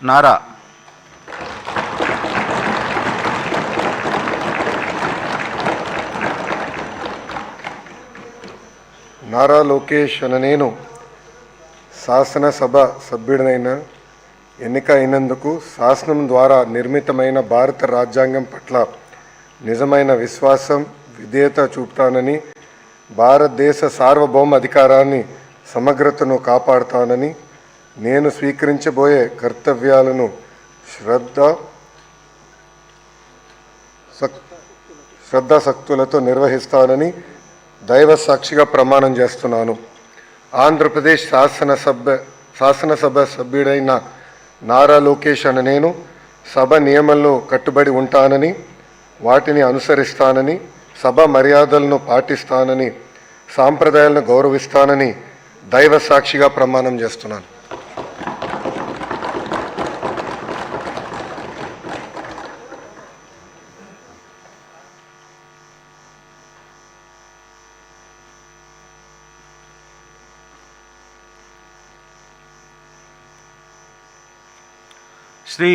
నారా నారా లోకేష్ అనే నేను శాసనసభ సభ్యుడినైన ఎన్నిక అయినందుకు శాసనం ద్వారా నిర్మితమైన భారత రాజ్యాంగం పట్ల నిజమైన విశ్వాసం విధేయత చూపుతానని, భారతదేశ సార్వభౌమ అధికారాన్ని సమగ్రతను కాపాడుతానని, నేను స్వీకరించబోయే కర్తవ్యాలను శ్రద్ధాశక్తులతో నిర్వహిస్తానని దైవ సాక్షిగా ప్రమాణం చేస్తున్నాను. ఆంధ్రప్రదేశ్ శాసనసభ సభ్యుడైన నారా లోకేష్ అనే నేను సభ నియమాలను కట్టుబడి ఉంటానని, వాటిని అనుసరిస్తానని, సభ మర్యాదలను పాటిస్తానని, సాంప్రదాయాలను గౌరవిస్తానని దైవ సాక్షిగా ప్రమాణం చేస్తున్నాను. శ్రీ